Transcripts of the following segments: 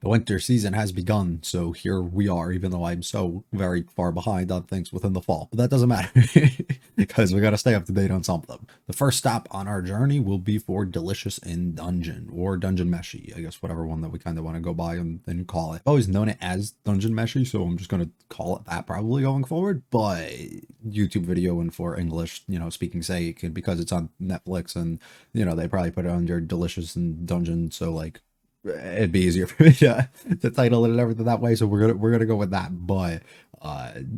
The winter season has begun, so here we are, even though I'm so very far behind on things within the fall. But that doesn't matter, because we gotta stay up to date on some of them. The first stop on our journey will be for Delicious in Dungeon, or Dungeon Meshi, I guess, whatever one that we kind of want to go by and call it. I've always known it as Dungeon Meshi, so I'm just gonna call it that probably going forward, but YouTube video and for English, speaking sake, and because it's on Netflix and, they probably put it under Delicious in Dungeon, so like, it'd be easier for me to title it and everything that way, so we're gonna go with that. But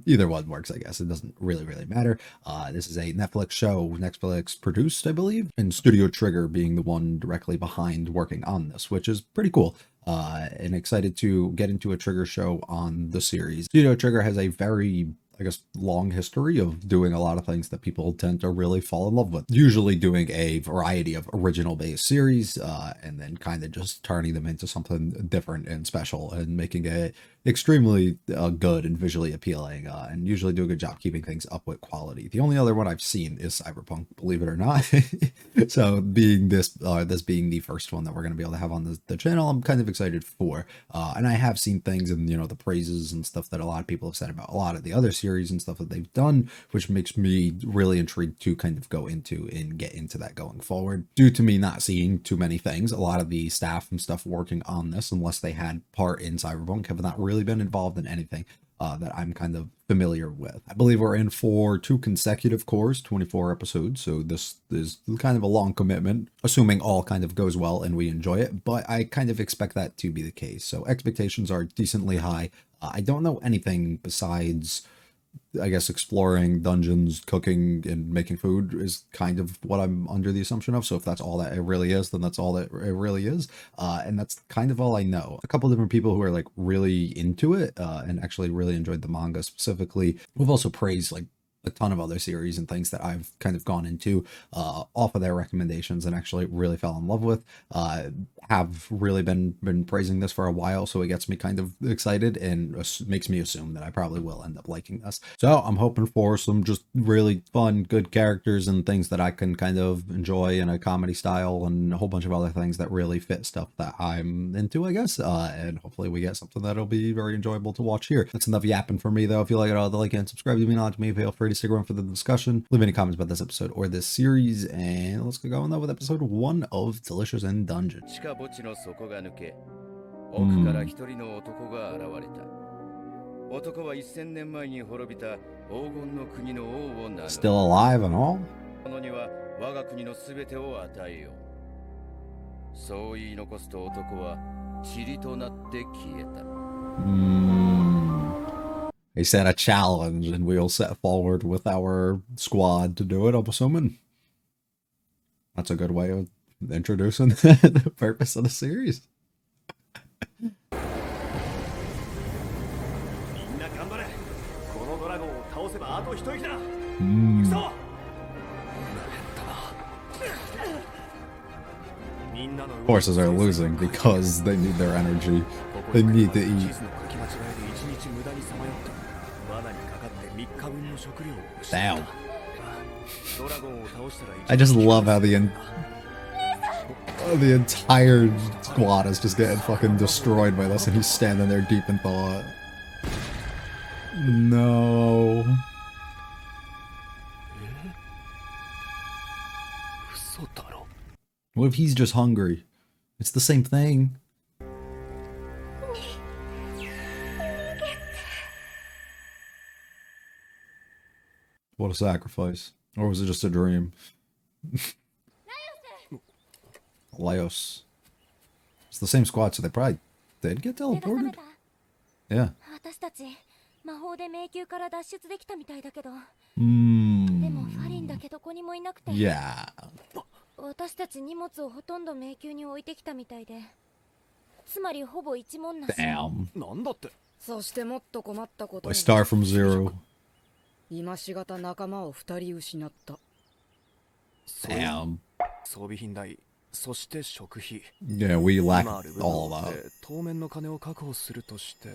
either one works, I guess. It doesn't really matter. This is a Netflix show, Netflix produced, I believe, and Studio Trigger being the one directly behind working on this, which is pretty cool. And excited to get into a Trigger show on the series. Studio Trigger has a very, I guess, long history of doing a lot of things that people tend to really fall in love with. Usually doing a variety of original based series, and then kind of just turning them into something different and special and making it extremely good and visually appealing, and usually do a good job keeping things up with quality. The only other one I've seen is Cyberpunk, believe it or not. So being this being the first one that we're going to be able to have on the channel, I'm kind of excited for. And I have seen things and, the praises and stuff that a lot of people have said about a lot of the other series and stuff that they've done, which makes me really intrigued to kind of go into and get into that going forward. Due to me not seeing too many things, a lot of the staff and stuff working on this, unless they had part in Cyberpunk, have not really been involved in anything that I'm kind of familiar with. I believe we're in for 2 consecutive cores, 24 episodes, so this is kind of a long commitment, assuming all kind of goes well and we enjoy it, but I kind of expect that to be the case. So expectations are decently high. I don't know anything besides, I guess, exploring dungeons, cooking, and making food is kind of what I'm under the assumption of. So if that's all that it really is, then that's all that it really is. And that's kind of all I know. A couple different people who are like really into it, and actually really enjoyed the manga specifically. We've also praised like a ton of other series and things that I've kind of gone into off of their recommendations and actually really fell in love with. Have really been praising this for a while, so it gets me kind of excited and makes me assume that I probably will end up liking this. So I'm hoping for some just really fun, good characters and things that I can kind of enjoy in a comedy style, and a whole bunch of other things that really fit stuff that I'm into, I guess. And hopefully we get something that'll be very enjoyable to watch here. That's enough yapping for me, though. If you like it, like and subscribe to me, not to me. Feel free to stick around for the discussion. Leave any comments about this episode or this series, and let's get going though with episode 1 of Delicious in Dungeon. 墓地の底が抜け、奥から一人の男が現れた。男は1000年前に滅びた黄金の国の王を名乗る。Still alive and all? このには我が国のすべてを与えよう。そう言い残すと男は塵となって消えた。He set a challenge and we'll set forward with our squad to do it, I'm assuming. That's a good way of introducing the purpose of the series. Horses are losing because they need their energy. They need to eat. Damn. I just love how the entire squad is just getting fucking destroyed by this, and he's standing there deep in thought. No. What if he's just hungry? It's the same thing. What a sacrifice. Or was it just a dream? Laios. It's the same squad, so they probably did get teleported? Yeah. Yeah. 私たち荷物をほとんど迷宮に置いてきたみたいで、つまりほぼ一文なし。Damn. なんだって。そしてもっと困ったこと。 I start from zero. 今しがた仲間を2人失った。Damn. 装備品代、そして食費。Yeah, we lack all of that. 当面の金を確保するとして、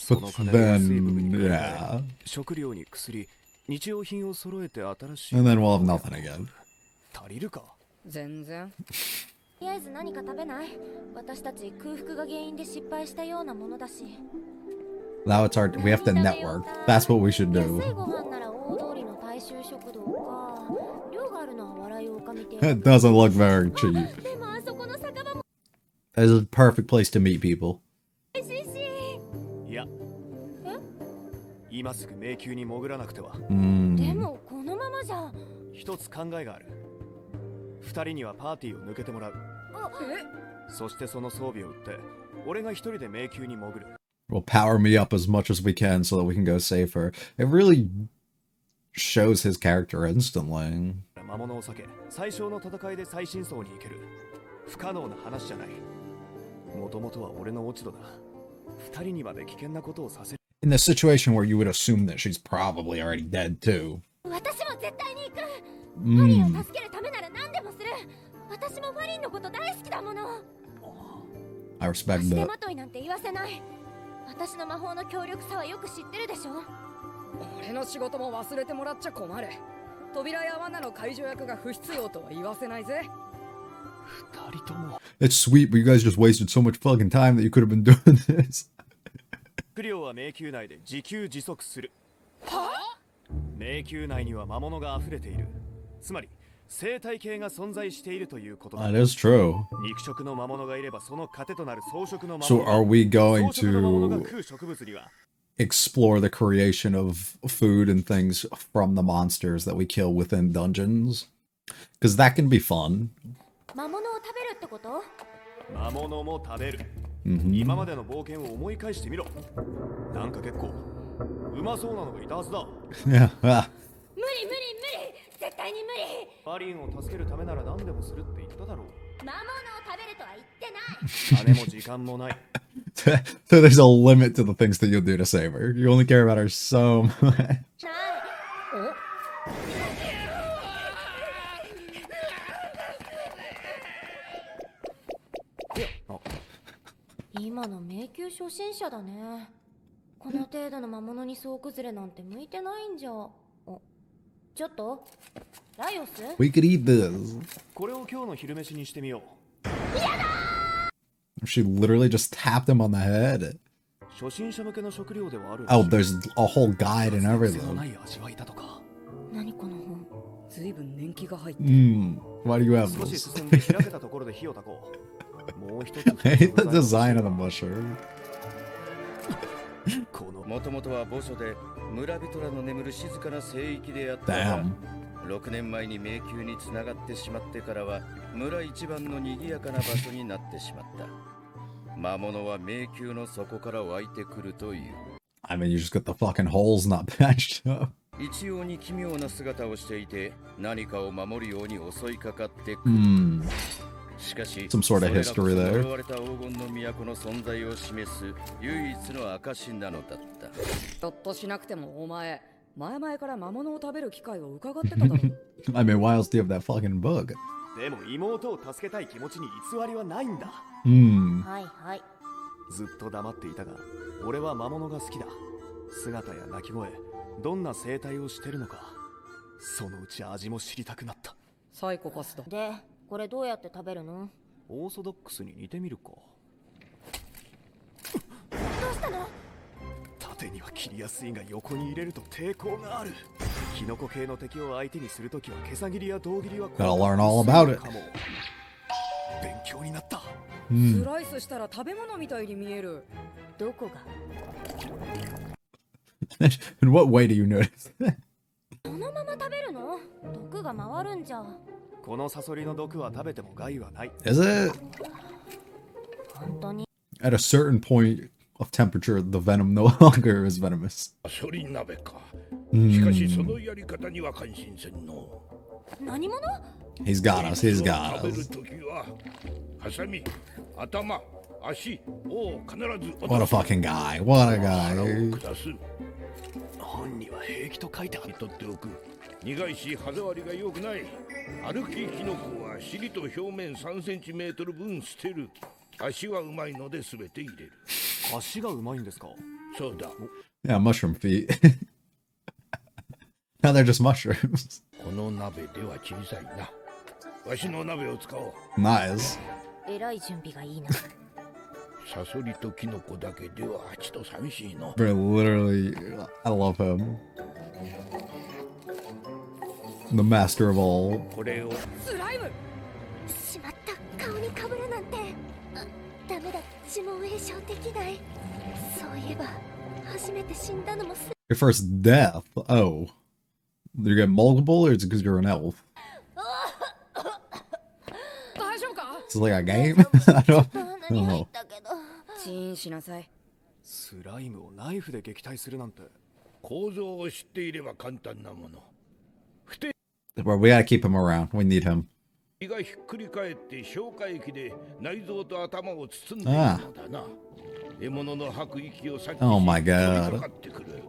But then, yeah. 食料に薬、日用品を揃えて新しい。 And then we'll have nothing again. 足りるか。全然。りあえず何か食べない？私たち空腹が原因で失敗したようなものだし。 Now it's our we have to network. That's what we should 安い do. ご飯なら大通りの大衆食堂か。量があるのは笑いをかみて。 It doesn't look very cheap. でもあそこの酒場も It's a perfect place to meet people. 美味しいし。いやえ？今すぐ迷宮に潜らなくては。で Mm. もこのままじゃ。一つ考えがある。二人にはパーティーを抜けてもらう。そしてその装備を売って俺が一人で迷宮に潜る。 We'll power me up as much as we can so that we can go save her. It really shows his character instantly. 魔物を避け最小の戦いで最深層に行ける。不可能な話じゃない。もともとは俺の落ち度だ。二人にまで危険なことをさせる。 In the situation where you would assume that she's probably already dead too. 私も絶対に行く。ファリン Mm. を助けるためなら何でもする。私もファリンのこと大好きだもの。 I respect 足手 that. まといなんて言わせない。私の魔法の強力さはよく知ってるでしょ。俺の仕事も忘れてもらっちゃ困る。扉や罠の解除役が不必要とは言わせないぜ。二人とも。 It's sweet, but you guys just wasted so much fucking time that you could have been doing this. 食料は迷宮内で自給自足する。迷宮内には魔物が溢れている。つまり生態系が存在しているということだ。 That is true. 肉食の魔物がいればその糧となる草食の魔 So 物。 are we going 草食の魔物が to 食う植物には explore the creation of food and things from the monsters that we kill within dungeons? Because that can be fun. 魔物を食べるってこと？魔物も食べる。 Mhm. 今までの冒険を思い返してみろ。なんか結構うまそうなのがいたはずだ。 Yeah. Ah. 無理無理無理、絶対に無理。マリンを助けるためなら何でもするって言っただろう。魔物を食べるとは言ってない。金も時間もない。 So there's a limit to the things that you'll do to save her. You only care about her so much. ない。今の迷宮初心者だね。この程度の魔物に総崩れなんて向いてないんじゃ。お、ちょっとライオス？ We could eat this. これを今日の昼飯にしてみよ She literally just tapped him on the head. う。初心者向けの食料ではある。 Oh, there's a whole guide and 癖のな everything. い味わいだとか。何この本？ずいぶん年季が入って。 Why do you have 少し this? 進んで開けたところで火を焚こう。もう一つ。 I hate the design of the mushroom. このもともとは墓所で村人らの眠る静かな聖域であったが Damn. 6年前に迷宮につながってしまってからは村一番の賑やかな場所になってしまった魔物は迷宮の底から湧いてくるという I mean, you just got the fucking holes not patched up. 一様に奇妙な姿をしていて何かを守るように襲いかかってくる、 Hmm. しかし Some sort of それが history there. 呪われた黄金の都の存在を示す唯一の証なのだったひょっとしなくてもお前、前々から魔物を食べる機会を伺ってただろう。 I mean, why else do you have that fucking book? でも妹を助けたい気持ちに偽りはないんだ。 Hmm. はいはい。ずっと黙っていたが、俺は魔物が好きだ。姿や鳴き声、どんな生態をしてるのか、そのうち味も知りたくなった。サイコパスだ。で、これどうやって食べるの？オーソドックスに似てみるか。どうしたの？縦には切りやすいが横に入れると抵抗がある。キノコ系の敵を相手にするときは毛さ切りや胴切りは Gotta learn all about it. かも。勉強になった。Hmm. スライスしたら食べ物みたいに見える。どこが？ In what way do you notice that? そのまま食べるの？毒が回るんじゃ。このサソリの毒は食べても害はない。 Is it? 本当に？ At a certain point of temperature, the venom no longer is venomous. ソリ鍋か。 Hmm. しかしそのやり方には感心せんの。何者？ He's got us. He's 食 got べる us. ときはハサミ、頭、足を必ず What a fucking guy. What a 腹を guy. 下す。本には平気と書いてある。取っておく。苦いし歯触りが良くない。歩きキノコは尻と表面3センチメートル分捨てる。足はうまいので全て入れる。足がうまいんですか。そうだ。 Yeah, mushroom feet. Now they're just mushrooms. この鍋では小さいな。わしの鍋を使おう。 Nice. えらい準備がいいな。サソリとキノコだけではちと寂しいの。 But literally, I love him. The master of all. これをスライム。しまった、顔にかぶるなんて。ダメだ、指紋栄唱できない。そういえば初めて死んだのも Your first death. Oh. You get multiple, or is it because you're an elf? 大丈夫か？ This is like a game? I don't 鼻に入ったけど。チーンしなさい。スライムをナイフで撃退するなんて。構造を知っていれば簡単なもの。 Well, we gotta keep him around. We need him. 胃がひっくり返って消化液で内臓と頭を包んでいるのだな。獲物の吐く息を察知し Oh my 飛び god. かかってくる。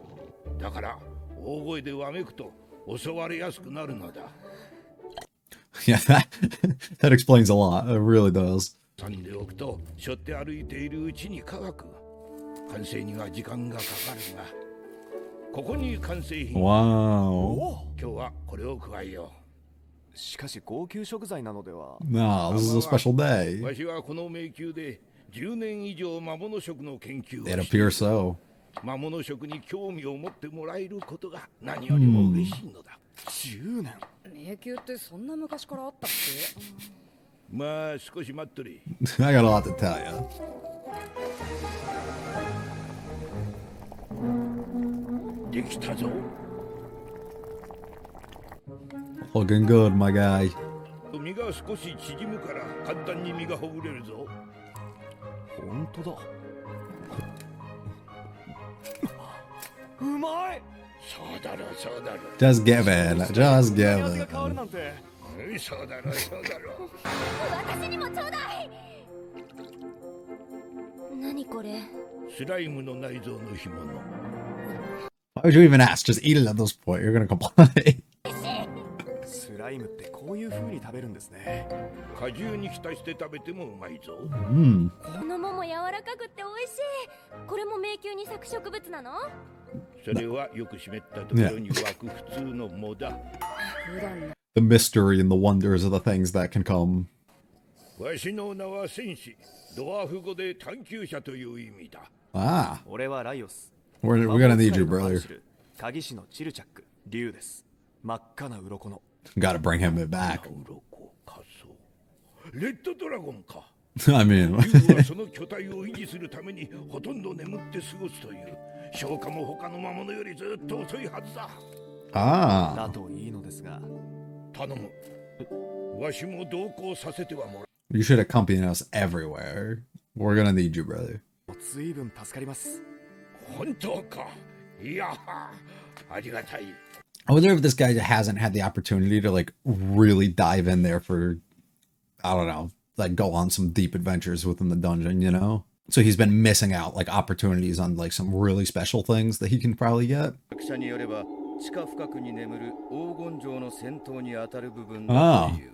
だから大声でわめくと襲われやすくなるのだ。 Yeah, that explains a lot. It really does. 挟んでおくと背負って歩いているうちに乾く。完成には時間がかかるが、ここに完成品。 Wow. 今日はこれを加えよしかし高級食材なのでは。 No, this is a special う。 day. わしはこの迷宮で10年以上魔物食の研究を It している。 appears so. 魔物食に興味を持ってもらえることが何よりも嬉しいのだ。 10年。迷宮ってそんな昔からあったっけ？まあ少し待っとれ。 I got a lot to tell you.「できたぞ。 Looking good, my guy. 身が少し縮むから簡単に身がほぐれるぞ。 本当だ。うまい。そうだろうそうだろ Just give it. Just 味 give が変わる it. なんて。う。そうだろうそうだろう。私にもちょうだい。何これ？スライムの内臓の干物。 Why would you even ask? Just eat it at this point. You're gonna complain. スライムってこういう風に食べるんですね。果汁に浸して食べてもうまいぞ。 Hmm. この桃柔らかくって美味しい。これも迷宮に咲く植物なの？それはよく湿ったところに湧く普通の藻だ。普段 The mystery and the wonders of the things that can come. わしの名は戦士。ドワーフ語で探求者という意味だ。 Ah, 俺はライオス。 we're gonna need you, 魔法使いのマル brother. シル鍵師のチルチャック、竜です。真っ赤な鱗の。 Gotta bring him back. 鱗仮想。レッドドラゴンか。 I mean, 竜はその巨体を維持するためにほとんど眠って過ごすという。消化も他の魔物よりずっと遅いはずだ。だ ah, といいのですが。頼む。わしも同行させてはもらう。 you should accompany us everywhere. We're gonna need you, brother. 随分助かります。本当か。いや、ありがたい。 I wonder if this guy hasn't had the opportunity to like really dive in there for, I don't know, like go on some deep adventures within the dungeon, you know? So he's been missing out like opportunities on like some really special things that he can probably get. 学者によれば地下深くに眠る黄金城の先頭に当たる部分だという。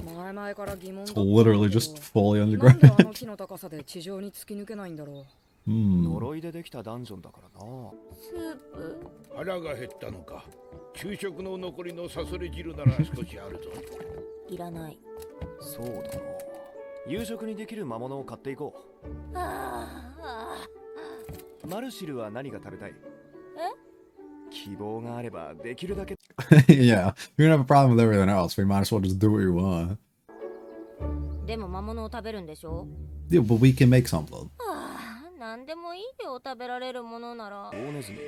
前々から疑問だ It's った literally just fully なんで underground. あの木の高さで地上に突き抜けないんだろ Hmm. 呪いでできたダンジョンだからな。スープ？腹が減ったのか。昼食の残りのサソリ汁なら少しあるぞ。いらない。そうだな。夕食にできる魔物を買っていこう。マルシルは何が食べたい？希望があればできるだけ。 Yeah, you're gonna have a problem with everything else. We might as well just do what you want. でも魔物を食べるんでしょ？ Yeah, but we can make something. なんでもいいよ、食べられるものなら。オオネズミ、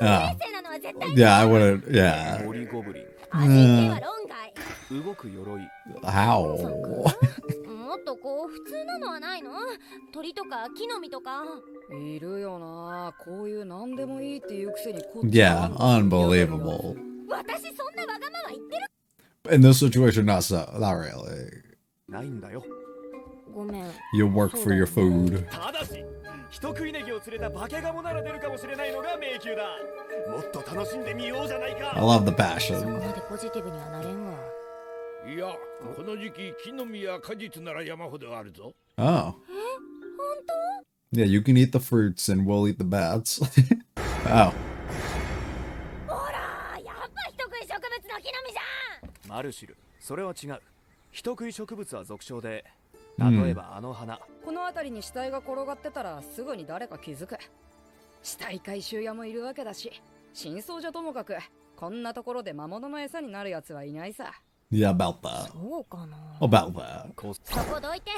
Ah, せなのは絶対 yeah, I wouldn't. Yeah. 森ゴブリン、味では論外。動く鎧、 How? もっとこう普通なのはないの？鳥とか木の実とか。う。いるよな。こういう何でもいいっていうくせにこっち Yeah, は unbelievable. 私そんなわがまま言ってる？ In this situation, not so. Not really. ないんだよ。ごめん。 You work for your food. ただし、人食いネギを連れた化けガモなら出るかもしれないのが迷宮だ。もっと楽しんでみようじゃないか。 I love the そこ passion. までポジティブにはなれんわ。いや、この時期木の実や果実なら山ほどあるぞ。 Oh. Yeah, you can eat the fruits and we'll eat the bats. Oh. ほら、やっぱ人食い植物の木の実じゃん。マルシル、それは違う。人食い植物は俗称で、例えばあの花、この辺りに死体が転がってたらすぐに誰か気づく。死体回収屋もいるわけだし、真相じゃともかくこんなところで魔物の餌になるやつはいないさ。 Yeah, about that. そうかな。 About that. こうそこどいて。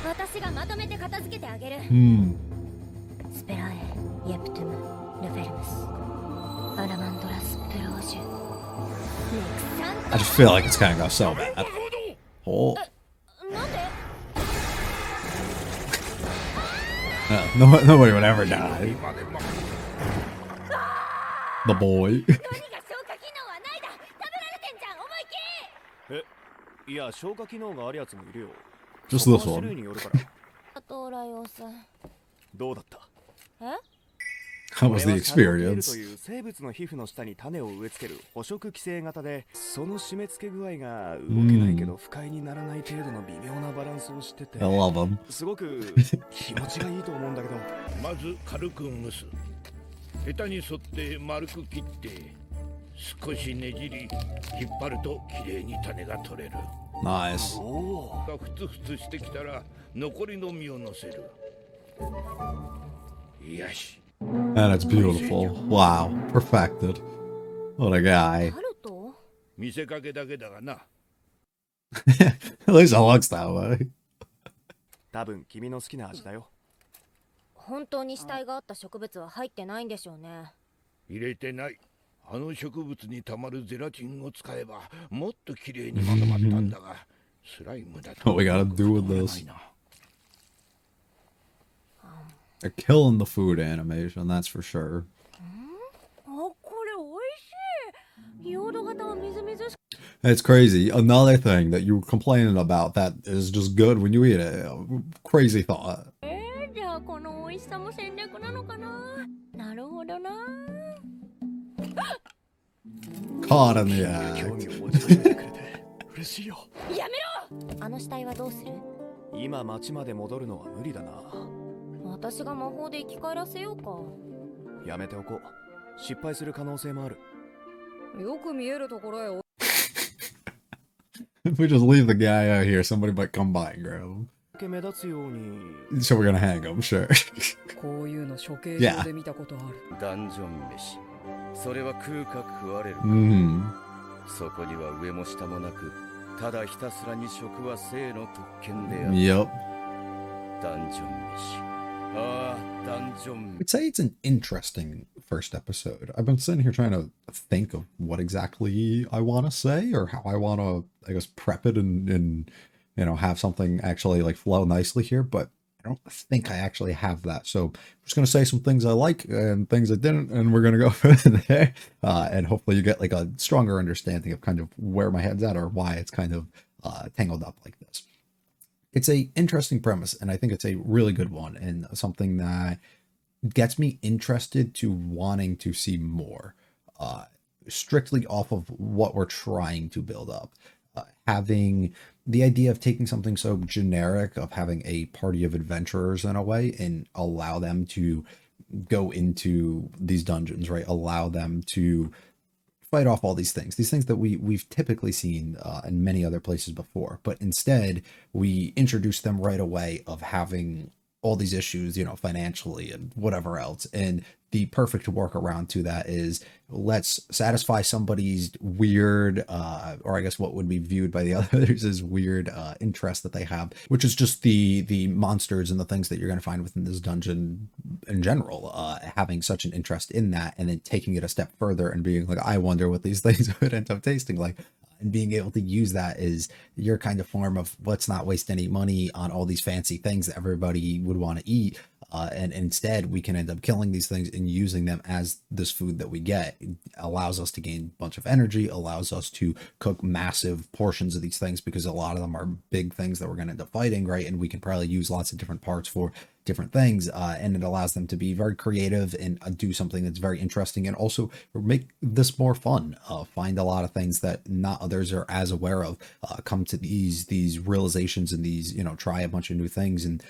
私がまとめて片付けてあげる。 Hmm. スペラエ、イエプトゥム、ルフェルムス、アラマンドラスプロージュ、ネクサン I just feel like it's gonna go so bad. Oh. なんで？ Nobody would ever die. The boy. 何が消化機能はないだ。食べられてんじゃん、思いっきり。いや消化機能があるやつもいるよ。 Just そこ this は種類 one. によるから。あとライオス。どうだった？え？ How was the これはシャドウテール experience? という生物の皮膚の下に種を植え付ける捕食寄生型で、その締め付け具合が動けないけど不快にならない程度の微妙なバランスをしてて、 I love him. すごく気持ちがいいと思うんだけど。まず軽く蒸す。ヘタに沿って丸く切って少しねじり引っ張るときれいに種が取れる。 Nice. おお、がふつふつしてきたら残りの実を乗せる。よし。 And it's beautiful. Wow. Perfected. What a guy. タルト？見せかけだけだがな。 At least it looks that way. 多分君の好きな味だよ。本当に死体があった植物は入ってないんでしょうね。入れてない。あの植物にたまるゼラチンを使えばもっときれいにまとまったんだが、スライムだと。 What we gotta do with this? な They're killing the food animation, that's for sure. あ、これ美味しい。硫黄型はみずみずしく。 It's crazy. Another thing that you were complaining about that is just good when you eat it. Crazy thought. じゃあこの美味しさも戦略なのかな。なるほどな。 Caught in the 興 act. 味を持ち始めてくれて嬉しいよ。やめろ。あの死体はどうする？今町まで戻るのは無理だな。私が魔法で生き返らせようか。やめておこう。失敗する可能性もある。よく見えるところへ If we just leave the guy out here, somebody might come by and grab him. 目立つように。 So we're gonna hang him, sure. こういうの処刑場で見たことある。ダンジョン飯。それは食うか食われる。 hmm そこには上も下もなく、ただひたすらに食は生の特権である。 Yep. ダンジョン飯。ああ、ダンジョン I'd say it's an interesting first episode. I've been sitting here trying to think of what exactly I want to say or how I want to, I guess, prep it and you know, have something actually like flow nicely here, but I don't think I actually have that. So I'm just going to say some things I like and things I didn't, and we're going to go from there. And hopefully you get like a stronger understanding of kind of where my head's at or why it's kind of tangled up like this. It's a interesting premise, and I think it's a really good one and something that gets me interested to wanting to see more, strictly off of what we're trying to build up. Having the idea of taking something so generic of having a party of adventurers in a way and allow them to go into these dungeons, right? Allow them to fight off all these things that we've typically seen in many other places before, but instead we introduce them right away of having all these issues, you know, financially and whatever else. And the perfect workaround to that is let's satisfy somebody's weird, or I guess what would be viewed by the others as weird interest that they have, which is just the monsters and the things that you're going to find within this dungeon in general, having such an interest in that, and then taking it a step further and being like, I wonder what these things would end up tasting like. And being able to use that is your kind of form of let's not waste any money on all these fancy things that everybody would want to eat. And instead, we can end up killing these things and using them as this food that we get. It allows us to gain a bunch of energy, allows us to cook massive portions of these things because a lot of them are big things that we're going to end up fighting, right? And we can probably use lots of different parts for different things. And it allows them to be very creative and do something that's very interesting and also make this more fun. Find a lot of things that not others are as aware of. Come to these realizations and these, you know, try a bunch of new things and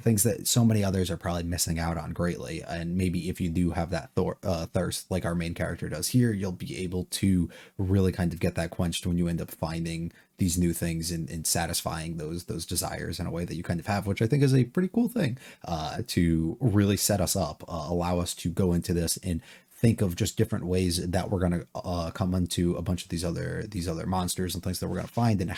things that so many others are probably missing out on greatly. And maybe if you do have that thirst like our main character does here, you'll be able to really kind of get that quenched when you end up finding these new things and satisfying those desires in a way that you kind of have, which I think is a pretty cool thing to really set us up, allow us to go into this and think of just different ways that we're going to come into a bunch of these other monsters and things that we're going to find, and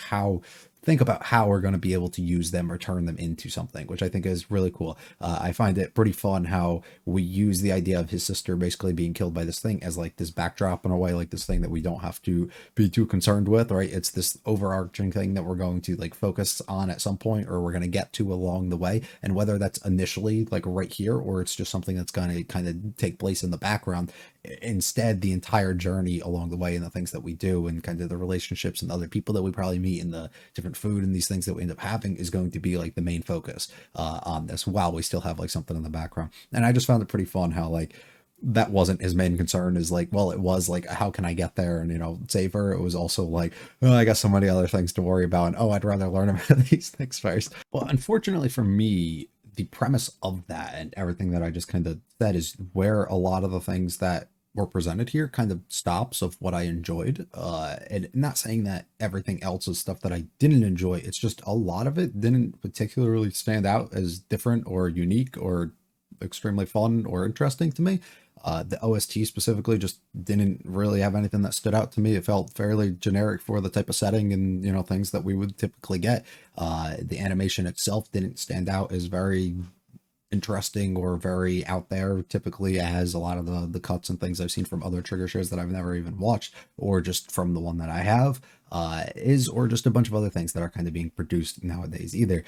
think about how we're going to be able to use them or turn them into something, which I think is really cool. I find it pretty fun how we use the idea of his sister basically being killed by this thing as like this backdrop in a way, like this thing that we don't have to be too concerned with, right? It's this overarching thing that we're going to like focus on at some point, or we're going to get to along the way. And whether that's initially like right here, or it's just something that's going to kind of take place in the background, instead the entire journey along the way and the things that we do and kind of the relationships and the other people that we probably meet and the different food and these things that we end up having is going to be like the main focus on this, while we still have like something in the background. And I just found it pretty fun how like that wasn't his main concern, is like, well, it was like, how can I get there and, you know, save her? It was also like, oh, I got so many other things to worry about, and oh, I'd rather learn about these things first. Well, unfortunately for me, the premise of that and everything that I just kind of said is where a lot of the things that were presented here kind of stops of what I enjoyed. And not saying that everything else is stuff that I didn't enjoy. It's just a lot of it didn't particularly stand out as different or unique or extremely fun or interesting to me. The OST specifically just didn't really have anything that stood out to me. It felt fairly generic for the type of setting and, you know, things that we would typically get. The animation itself didn't stand out as very interesting or very out there, typically, as a lot of the cuts and things I've seen from other Trigger shows that I've never even watched, or just from the one that I have, or just a bunch of other things that are kind of being produced nowadays either.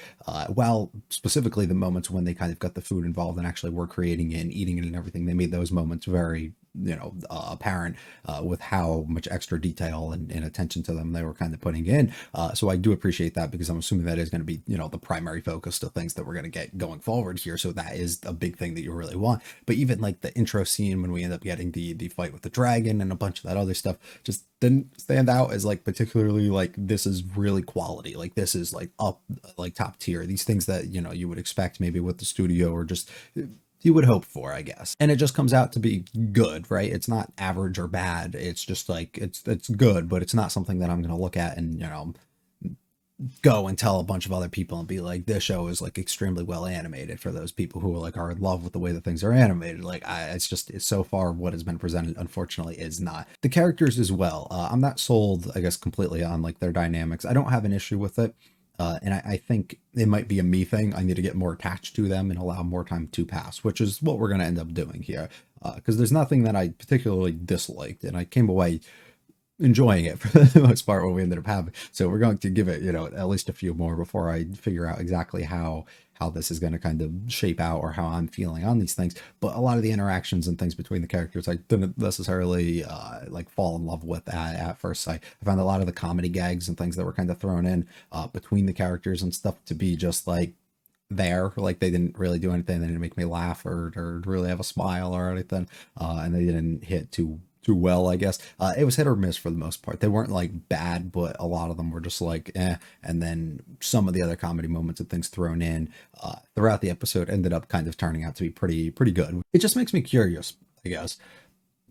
While specifically the moments when they kind of got the food involved and actually were creating it and eating it and everything, they made those moments very, you know, apparent with how much extra detail and attention to them they were kind of putting in. So I do appreciate that, because I'm assuming that is going to be, you know, the primary focus to things that we're going to get going forward here. So that is a big thing that you really want. But even like the intro scene when we end up getting the fight with the dragon and a bunch of that other stuff just didn't stand out as like particularly like, this is really quality, like this is like up, like top tier, these things that, you know, you would expect maybe with the studio, or just you would hope for, I guess. And it just comes out to be good, right? It's not average or bad. It's just like, it's good, but it's not something that I'm going to look at and, you know, go and tell a bunch of other people and be like, this show is like extremely well animated, for those people who are like are in love with the way that things are animated. Like it's so far what has been presented, unfortunately, is not. The characters as well. I'm not sold, I guess, completely on like their dynamics. I don't have an issue with it. And I think it might be a me thing. I need to get more attached to them and allow more time to pass, which is what we're going to end up doing here. Because there's nothing that I particularly disliked, and I came away enjoying it for the most part what we ended up having. So we're going to give it, you know, at least a few more before I figure out exactly how this is going to kind of shape out, or how I'm feeling on these things. But a lot of the interactions and things between the characters I didn't necessarily like fall in love with at first sight. I found a lot of the comedy gags and things that were kind of thrown in between the characters and stuff to be just like there, like they didn't really do anything. They didn't make me laugh or really have a smile or anything, and they didn't hit too well, I guess. It was hit or miss for the most part. They weren't like bad, but a lot of them were just like and then some of the other comedy moments and things thrown in throughout the episode ended up kind of turning out to be pretty good. It just makes me curious, I guess.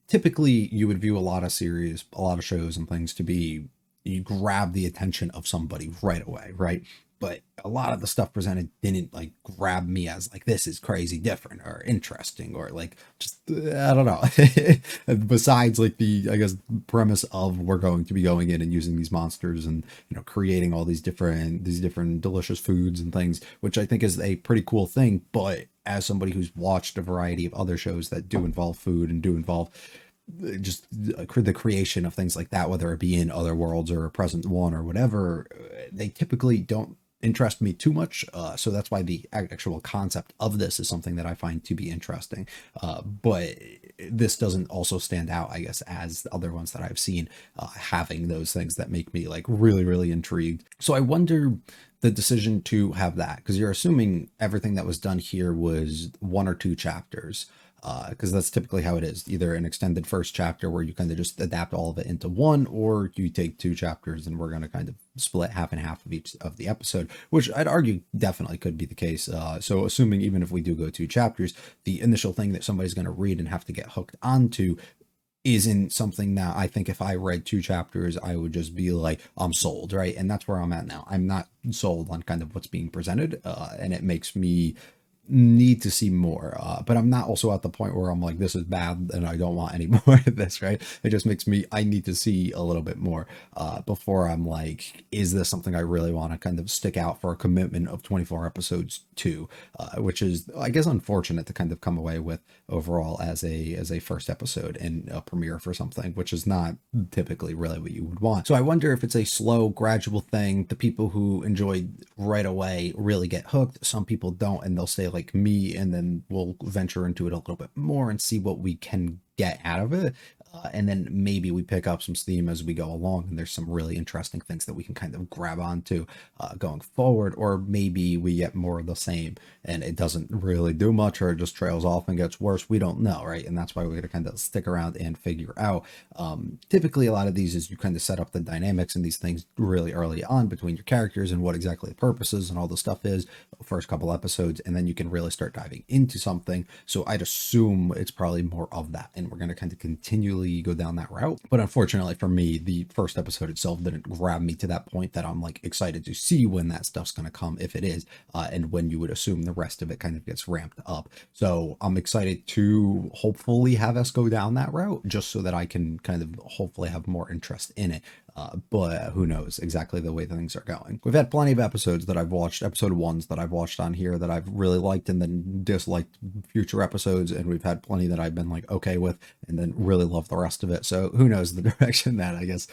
Typically you would view a lot of series, a lot of shows and things to be, you grab the attention of somebody right away, right? But a lot of the stuff presented didn't like grab me as like, this is crazy different or interesting, or like, just, I don't know. Besides like the, I guess, premise of we're going to be going in and using these monsters and, you know, creating all these different delicious foods and things, which I think is a pretty cool thing. But as somebody who's watched a variety of other shows that do involve food and do involve just the creation of things like that, whether it be in other worlds or a present one or whatever, they typically don't interest me too much. So that's why the actual concept of this is something that I find to be interesting. But this doesn't also stand out, I guess, as the other ones that I've seen having those things that make me like really intrigued. So I wonder the decision to have that, because you're assuming everything that was done here was 1 or 2 chapters. Because that's typically how it is, either an extended first chapter where you kind of just adapt all of it into one, or you take 2 chapters and we're going to kind of split half and half of each of the episode, which I'd argue definitely could be the case. So assuming even if we do go 2 chapters, the initial thing that somebody's going to read and have to get hooked onto isn't something that I think if I read 2 chapters, I would just be like, I'm sold, right? And that's where I'm at now. I'm not sold on kind of what's being presented, and it makes me need to see more, but I'm not also at the point where I'm like, this is bad and I don't want any more of this, right? It just makes me, I need to see a little bit more before I'm like, is this something I really want to kind of stick out for a commitment of 24 episodes to, which is, I guess, unfortunate to kind of come away with overall as a first episode and a premiere for something, which is not typically really what you would want. So I wonder if it's a slow, gradual thing. The people who enjoyed right away really get hooked. Some people don't, and they'll stay like me, and then we'll venture into it a little bit more and see what we can get out of it. And then maybe we pick up some steam as we go along, and there's some really interesting things that we can kind of grab onto going forward. Or maybe we get more of the same and it doesn't really do much, or it just trails off and gets worse. We don't know, right? And that's why we're going to kind of stick around and figure out. Typically, a lot of these is you kind of set up the dynamics and these things really early on between your characters and what exactly the purposes and all the stuff is, first couple episodes, and then you can really start diving into something. So I'd assume it's probably more of that, and we're going to kind of continually go down that route. But unfortunately for me, the first episode itself didn't grab me to that point that I'm like excited to see when that stuff's going to come, if it is, and when you would assume the rest of it kind of gets ramped up. So I'm excited to hopefully have us go down that route, just so that I can kind of hopefully have more interest in it. But who knows exactly the way that things are going. We've had plenty of episodes that I've watched, episode 1s that I've watched on here that I've really liked and then disliked future episodes, and we've had plenty that I've been like okay with and then really love the rest of it. So who knows the direction that I guess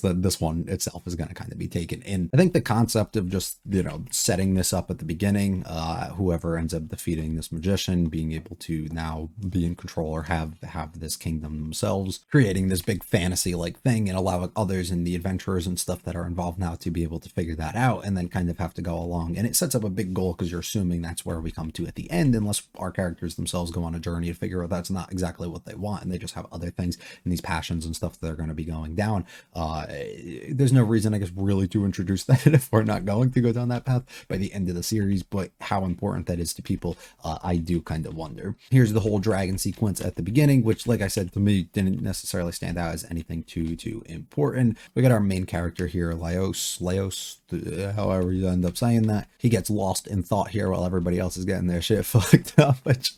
that this one itself is going to kind of be taken in. I think the concept of just, setting this up at the beginning, whoever ends up defeating this magician being able to now be in control or have this kingdom themselves, creating this big fantasy like thing and allowing others and the adventurers and stuff that are involved now to be able to figure that out and then kind of have to go along. And it sets up a big goal because you're assuming that's where we come to at the end, unless our characters themselves go on a journey to figure out that's not exactly what they want and they just have other things and these passions and stuff that they're going to be going down. There's no reason, I guess, really to introduce that if we're not going to go down that path by the end of the series, but how important that is to people, I do kind of wonder. Here's the whole dragon sequence at the beginning, which, like I said, to me didn't necessarily stand out as anything too important. We got our main character here, Laios, however you end up saying that. He gets lost in thought here while everybody else is getting their shit fucked up, which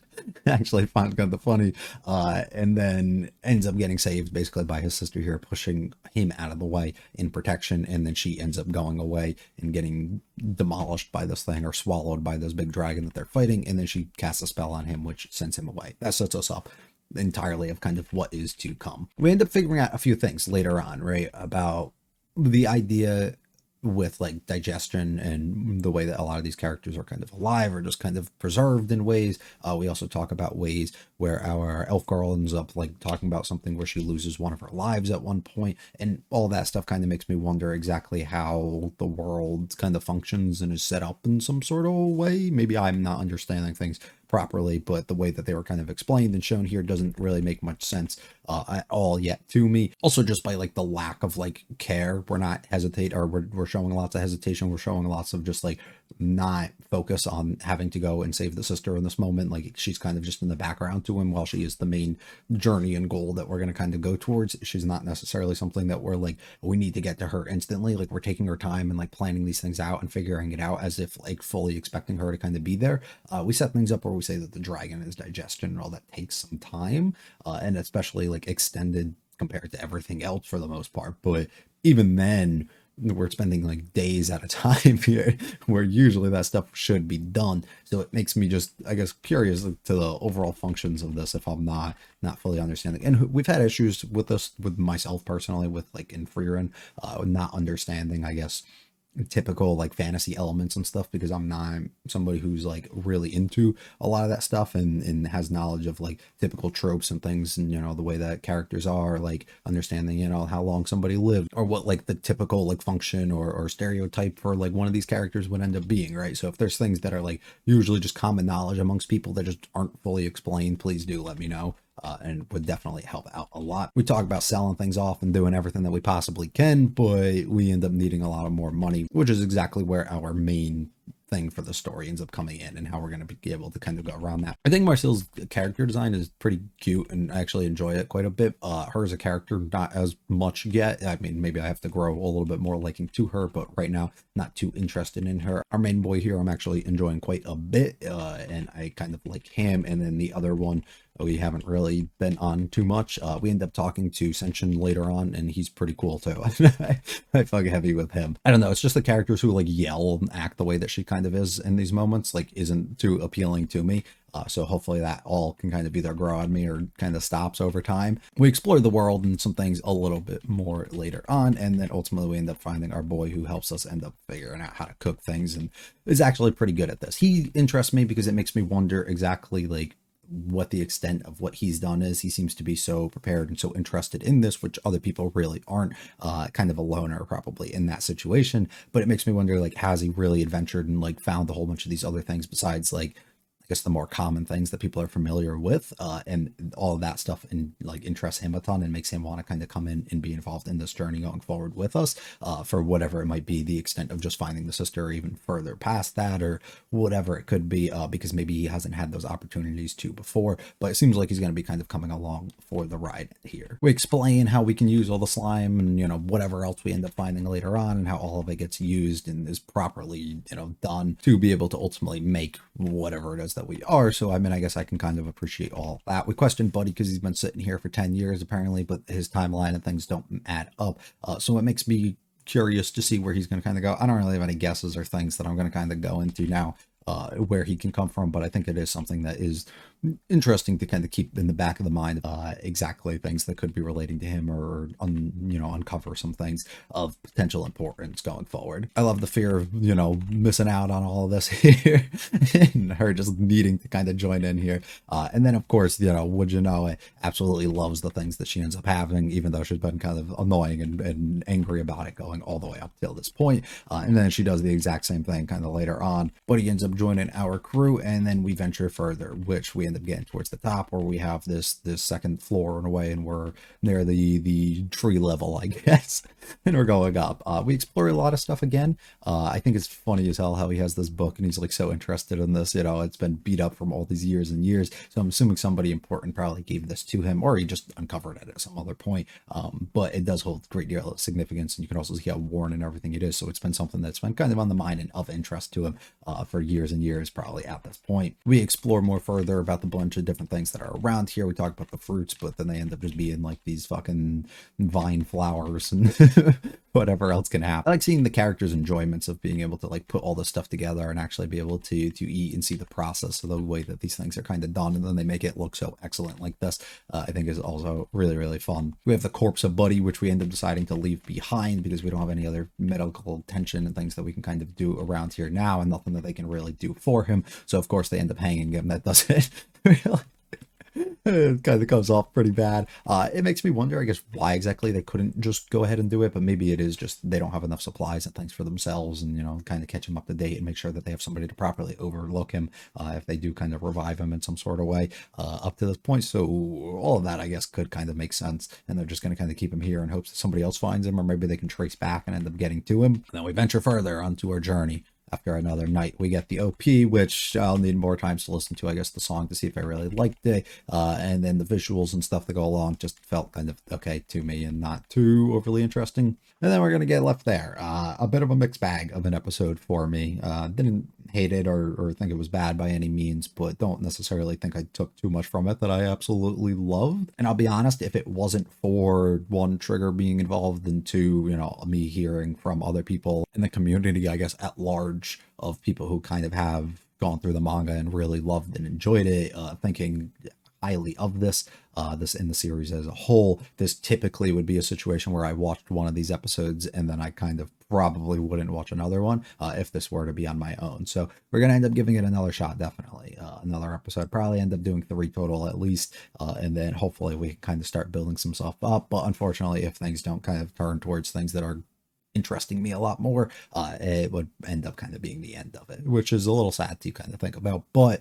actually find kind of funny, and then ends up getting saved basically by his sister here, pushing him out of the way in protection, and then she ends up going away and getting demolished by this thing or swallowed by this big dragon that they're fighting, and then she casts a spell on him which sends him away. That sets us up entirely of kind of what is to come. We end up figuring out a few things later on, right, about the idea with like digestion and the way that a lot of these characters are kind of alive or just kind of preserved in ways. We also talk about ways where our elf girl ends up like talking about something where she loses one of her lives at one point, and all that stuff kind of makes me wonder exactly how the world kind of functions and is set up in some sort of way. Maybe I'm not understanding things properly, but the way that they were kind of explained and shown here doesn't really make much sense at all yet to me. Also, just by like the lack of like care, we're not hesitate, or we're showing lots of hesitation. We're showing lots of just like not focus on having to go and save the sister in this moment. Like she's kind of just in the background to him while she is the main journey and goal that we're going to kind of go towards. She's not necessarily something that we're like, we need to get to her instantly. Like we're taking our time and like planning these things out and figuring it out as if like fully expecting her to kind of be there. We set things up where we say that the dragon is digestion and all that takes some time, and especially like extended compared to everything else for the most part. But even then, we're spending like days at a time here where usually that stuff should be done. So it makes me just, I guess, curious to the overall functions of this if I'm not fully understanding. And we've had issues with this with myself personally, with like in Frieren, not understanding, I guess, typical like fantasy elements and stuff, because I'm not somebody who's like really into a lot of that stuff and has knowledge of like typical tropes and things, and the way that characters are, like understanding how long somebody lived or what like the typical like function or stereotype for like one of these characters would end up being, right? So if there's things that are like usually just common knowledge amongst people that just aren't fully explained, please do let me know. And would definitely help out a lot. We talk about selling things off and doing everything that we possibly can, but we end up needing a lot of more money, which is exactly where our main thing for the story ends up coming in and how we're going to be able to kind of go around that. I think Marcel's character design is pretty cute and I actually enjoy it quite a bit. Her as a character, not as much yet. I mean, maybe I have to grow a little bit more liking to her, but right now, not too interested in her. Our main boy here, I'm actually enjoying quite a bit, and I kind of like him. And then the other one, we haven't really been on too much. We end up talking to Senshin later on, and he's pretty cool too. I fuck heavy with him. I don't know, it's just the characters who like yell and act the way that she kind of is in these moments, like isn't too appealing to me. So hopefully that all can kind of either grow on me or kind of stops over time. We explore the world and some things a little bit more later on, and then ultimately we end up finding our boy who helps us end up figuring out how to cook things and is actually pretty good at this. He interests me because it makes me wonder exactly like what the extent of what he's done is. He seems to be so prepared and so interested in this, which other people really aren't. Kind of a loner probably in that situation, but it makes me wonder, like, has he really adventured and like found a whole bunch of these other things besides like I guess the more common things that people are familiar with, and all of that stuff and like interests him a ton and makes him want to kind of come in and be involved in this journey going forward with us, for whatever it might be, the extent of just finding the sister or even further past that or whatever it could be, because maybe he hasn't had those opportunities to before, but it seems like he's going to be kind of coming along for the ride here. We explain how we can use all the slime and, you know, whatever else we end up finding later on and how all of it gets used and is properly, you know, done to be able to ultimately make whatever it is that we are. So I mean, I guess I can kind of appreciate all that. We questioned Buddy because he's been sitting here for 10 years apparently, but his timeline and things don't add up. So it makes me curious to see where he's going to kind of go. I don't really have any guesses or things that I'm going to kind of go into now, where he can come from, but I think it is something that is interesting to kind of keep in the back of the mind, exactly things that could be relating to him or you know, uncover some things of potential importance going forward. I love the fear of, you know, missing out on all of this here and her just needing to kind of join in here, and then of course, you know, would you know it, absolutely loves the things that she ends up having, even though she's been kind of annoying and angry about it going all the way up till this point, and then she does the exact same thing kind of later on, but he ends up joining our crew, and then we venture further, which we end up getting towards the top where we have this second floor in a way, and we're near the tree level, I guess, and we're going up. We explore a lot of stuff again. I think it's funny as hell how he has this book and he's like so interested in this, you know, it's been beat up from all these years and years, so I'm assuming somebody important probably gave this to him or he just uncovered it at some other point, but it does hold a great deal of significance, and you can also see how worn and everything it is, so it's been something that's been kind of on the mind and of interest to him for years and years probably at this point. We explore more further about the bunch of different things that are around here. We talk about the fruits, but then they end up just being like these fucking vine flowers and whatever else can happen. I like seeing the characters' enjoyments of being able to like put all this stuff together and actually be able to eat and see the process of the way that these things are kind of done, and then they make it look so excellent like this. I think is also really, really fun. We have the corpse of Buddy, which we end up deciding to leave behind because we don't have any other medical attention and things that we can kind of do around here now, and nothing that they can really do for him. So of course they end up hanging him. That doesn't really it kind of comes off pretty bad. It makes me wonder, I guess, why exactly they couldn't just go ahead and do it, but maybe it is just they don't have enough supplies and things for themselves, and, you know, kind of catch him up to date and make sure that they have somebody to properly overlook him if they do kind of revive him in some sort of way up to this point. So all of that, I guess, could kind of make sense, and they're just going to kind of keep him here in hopes that somebody else finds him, or maybe they can trace back and end up getting to him. And then we venture further onto our journey. After another night, we get the OP, which I'll need more times to listen to, I guess, the song to see if I really liked it. And then the visuals and stuff that go along just felt kind of okay to me and not too overly interesting. And then we're going to get left there. A bit of a mixed bag of an episode for me. Didn't hate it or think it was bad by any means, but don't necessarily think I took too much from it that I absolutely loved. And I'll be honest, if it wasn't for one, Trigger being involved, and two, you know, me hearing from other people in the community, I guess, at large, of people who kind of have gone through the manga and really loved and enjoyed it, thinking highly of this in the series as a whole, this typically would be a situation where I watched one of these episodes and then I kind of probably wouldn't watch another one if this were to be on my own. So we're going to end up giving it another shot, definitely. Another episode, probably end up doing 3 total at least, and then hopefully we can kind of start building some stuff up. But unfortunately, if things don't kind of turn towards things that are interesting me a lot more, it would end up kind of being the end of it, which is a little sad to kind of think about. But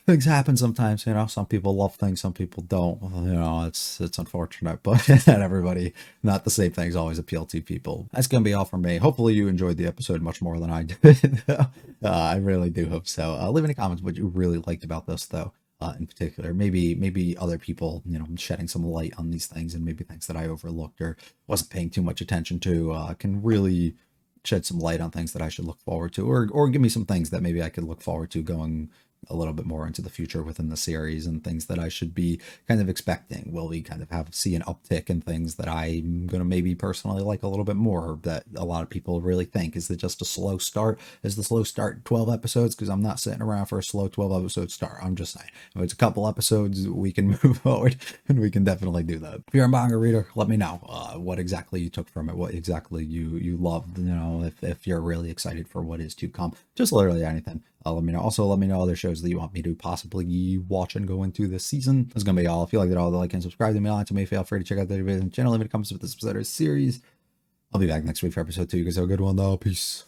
things happen sometimes, you know. Some people love things, some people don't. You know, it's unfortunate, but not everybody, not the same things always appeal to people. That's gonna be all from me. Hopefully you enjoyed the episode much more than I did. I really do hope so. Leave any comments what you really liked about this, though. In particular, maybe other people, you know, shedding some light on these things, and maybe things that I overlooked or wasn't paying too much attention to, can really shed some light on things that I should look forward to, or give me some things that maybe I could look forward to going a little bit more into the future within the series, and things that I should be kind of expecting. Will we kind of see an uptick in things that I'm going to maybe personally like a little bit more, that a lot of people really think? Is it just a slow start? Is the slow start 12 episodes? Because I'm not sitting around for a slow 12 episode start. I'm just saying, if it's a couple episodes, we can move forward, and we can definitely do that. If you're a manga reader, let me know what exactly you took from it, what exactly you loved, you know, if you're really excited for what is to come. Just literally anything. Let me know. Also, let me know other shows that you want me to possibly watch and go into this season. That's going to be all. If you like it all, like and subscribe to me on to me. Feel free to check out the videos and channel. Leave any comments with this episode or series. I'll be back next week for episode 2. You guys have a good one, though. Peace.